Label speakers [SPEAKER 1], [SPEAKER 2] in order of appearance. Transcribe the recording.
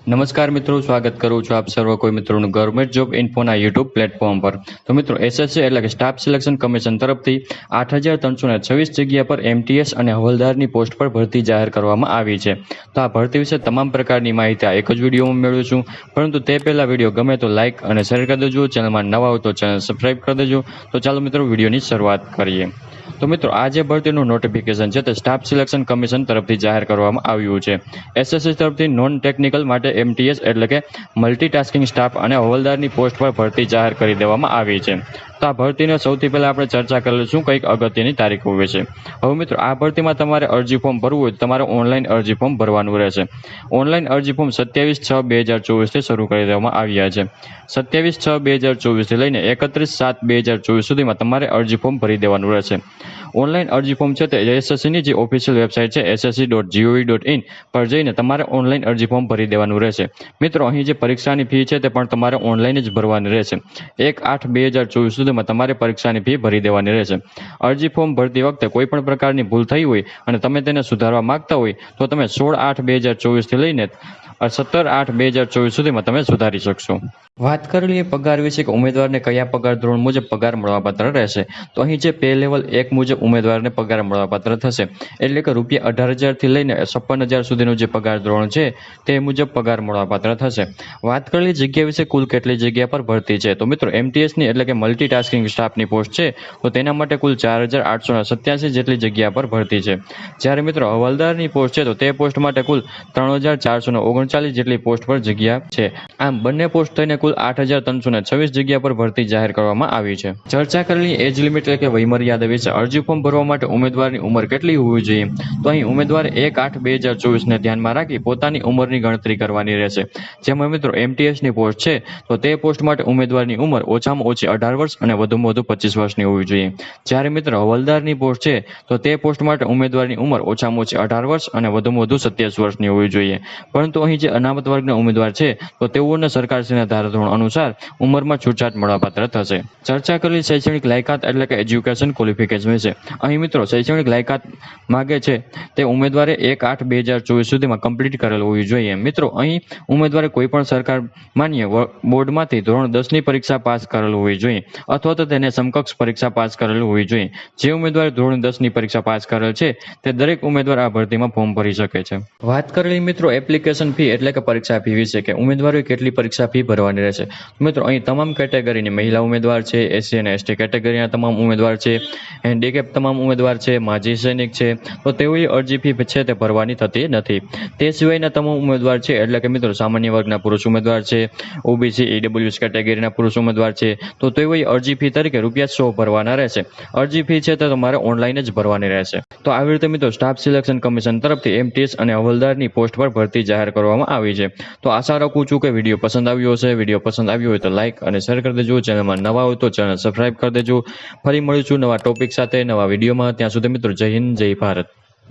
[SPEAKER 1] નમસ્કાર મિત્રો, સ્વાગત કરું છું આપ સર્વ કોઈ મિત્રોનું ગવર્મેન્ટ જોબ ઇન્ફોના યુટ્યુબ પ્લેટફોર્મ પર। તો મિત્રો એસએસસી એટલે કે સ્ટાફ સિલેક્શન કમિશન તરફથી 8326 જગ્યા પર એમટીએસ અને હવલદારની પોસ્ટ પર ભરતી જાહેર કરવામાં આવી છે। તો આ ભરતી વિશે તમામ પ્રકારની માહિતી આ એક જ વિડીયોમાં મેળવું છું, પરંતુ તે પહેલા વિડીયો ગમે તો લાઇક અને શેર કરી દેજો। ચેનલમાં નવા હો તો ચેનલ સબસ્ક્રાઇબ કરી દેજો। તો ચાલો મિત્રો વિડીયોની શરૂઆત કરીએ। તો મિત્રો આ જે ભરતીનું નોટિફિકેશન છે તે સ્ટાફ સિલેક્શન કમિશન તરફથી જાહેર કરવામાં આવ્યું છે। એસએસસી તરફથી નોન ટેકનિકલ માટે એમટીએસ એટલે કે મલ્ટીટાસ્કિંગ સ્ટાફ અને હવલદારની પોસ્ટ પર ભરતી જાહેર કરી દેવામાં આવી છે। તો આ ભરતીને સૌથી પહેલા આપણે ચર્ચા કરીશું કંઈક અગત્યની તારીખો વિશે। હવે મિત્રો આ ભરતીમાં તમારે અરજી ફોર્મ ભરવું હોય તો તમારે ઓનલાઈન અરજી ફોર્મ ભરવાનું રહેશે। ઓનલાઈન અરજી ફોર્મ 27/6/2024 થી શરૂ કરી દેવામાં આવ્યા છે। 27/6/2024 થી લઈને 31/7/2024 સુધીમાં તમારે અરજી ફોર્મ ભરી દેવાનું રહેશે। ઓનલાઈન અરજી ફોર્મ છે તે એસએસસીની જે ઓફિશિયલ વેબસાઇટ છે ssc.gov.in પર જઈને તમારે ઓનલાઈન અરજી ફોર્મ ભરી દેવાનું રહેશે। મિત્રો અહીં જે પરીક્ષાની ફી છે તે પણ તમારે ઓનલાઈન જ ભરવાની રહેશે। 1/8/2024 સુધીમાં તમારે પરીક્ષાની ફી ભરી દેવાની રહેશે। અરજી ફોર્મ ભરતી વખતે કોઈ પણ પ્રકારની ભૂલ થઈ હોય અને તમે તેને સુધારવા માંગતા હોય તો તમે 16/8/2024 થી લઈને 17/8/2024 સુધીમાં તમે સુધારી શકશો। વાત કરેલી પગાર વિશે કે ઉમેદવારને કયા પગાર ધોરણ મુજબ પગાર મળવાપાત્ર રહેશે, તો અહીં જે પે લેવલ 1 મુજબ ઉમેદવારને પગાર મળવાપાત્ર થશે, એટલે કે રૂપિયા 18,000 થી લઈને 56,000 સુધીનું જે પગાર ધોરણ છે તે મુજબ પગાર મળવાપાત્ર થશે। વાત કરેલી જગ્યા વિશે કુલ કેટલી જગ્યા પર ભરતી છે, તો મિત્રો એમટીએસની એટલે કે મલ્ટીટાસ્કિંગ સ્ટાફની પોસ્ટ છે તો તેના માટે કુલ 4,887 જેટલી જગ્યા પર ભરતી છે। જ્યારે મિત્રો હવલદારની પોસ્ટ છે તો તે પોસ્ટ માટે કુલ 3,439 જેટલી પોસ્ટ પર જગ્યા છે। આમ બંને પોસ્ટ થઈને કુલ 8,326 જગ્યા પર ભરતી જાહેર કરવામાં આવી છે। ચર્ચા કરેલી એજ લિમિટ એટલે કે વયમર્યાદા વિશે અરજી ફોર્મ ભરવા માટે ઉમેદવારની ઉંમર કેટલી હોવી જોઈએ, તો અહીં ઉમેદવારે 1/8/2024 ને ધ્યાનમાં રાખી પોતાની ઉંમરની ગણતરી કરવાની રહેશે। જેમાં મિત્રો એમટીએસની પોસ્ટ છે તો તે પોસ્ટ માટે ઉમેદવારની ઉંમર ઓછામાં ઓછી 18 વર્ષ અને વધુમાં વધુ 25 વર્ષની હોવી જોઈએ। જ્યારે મિત્રો હવલદારની પોસ્ટ છે તો તે પોસ્ટ માટે ઉમેદવારની ઉંમર ઓછામાં ઓછી 18 વર્ષ અને વધુમાં વધુ 27 વર્ષની હોવી જોઈએ। પરંતુ અહીં જે અનામત વર્ગના ઉમેદવાર છે તો તેઓને સરકારશ્રીના ધારાધોરણ અનુસાર ઉંમરમાં છૂટછાટ મળવાપાત્ર થશે। ચર્ચા કરેલી શૈક્ષણિક લાયકાત એટલે કે એજ્યુકેશન ક્વોલિફિકેશન વિશે અહીં મિત્રો શૈક્ષણિક લાયકાત માગે છે તે ઉમેદવારે 1/8/2024 સુધીમાં કમ્પ્લીટ કરેલ હોવી જોઈએ। મિત્રો અહીં ઉમેદવારે કોઈ પણ સરકાર માન્ય બોર્ડમાંથી ધોરણ 10ની પરીક્ષા પાસ કરેલ હોવી જોઈએ અથવા તો તેને સમકક્ષ પરીક્ષા પાસ કરેલ હોવી જોઈએ। જે ઉમેદવારે ધોરણ 10ની પરીક્ષા પાસ કરેલ છે તે દરેક ઉમેદવાર આ ભરતીમાં ફોર્મ ભરી શકે છે। વાત કરેલી મિત્રો એપ્લિકેશન ફી એટલે કે પરીક્ષા ફી વિશે કે ઉમેદવારોએ કેટલી પરીક્ષા ફી ભરવાની રહેશે, મિત્રો અહીં તમામ કેટેગરીની મહિલા ઉમેદવાર છે, એસસી અને એસટી કેટેગરીના તમામ ઉમેદવાર છે, હેન્ડીકેપ તમામ ઉમેદવાર છે, માજી સૈનિક છે તો તેઓએ અરજી ફી છે તે ભરવાની થતી નથી। તે સિવાયના તમામ ઉમેદવાર છે એટલે કે મિત્રો સામાન્ય વર્ગના પુરુષ ઉમેદવાર છે, ઓબીસી ઈડબ્લ્યુએસ કેટેગરીના પુરુષ ઉમેદવાર છે તો તેઓએ અરજી ફી તરીકે ₹100 ભરવાના રહેશે। અરજી ફી છે તે તમારે ઓનલાઈન જ ભરવાની રહેશે। તો આવી રીતે મિત્રો સ્ટાફ સિલેક્શન કમિશન તરફથી એમટીએસ અને હવલદારની પોસ્ટ પર ભરતી જાહેર કરવામાં આવી છે। તો આશા રાખું છું કે વિડીયો પસંદ આવ્યો હશે। વિડીયો પસંદ આવ્યો હોય તો લાઇક અને શેર કરી દેજો। ચેનલમાં નવા હોય તો ચેનલ સબસ્ક્રાઇબ કરી દેજો। ફરી મળીશું નવા ટોપિક સાથે નવા વિડીયોમાં। ત્યાં સુધી મિત્રો જય હિન્દ, જય ભારત।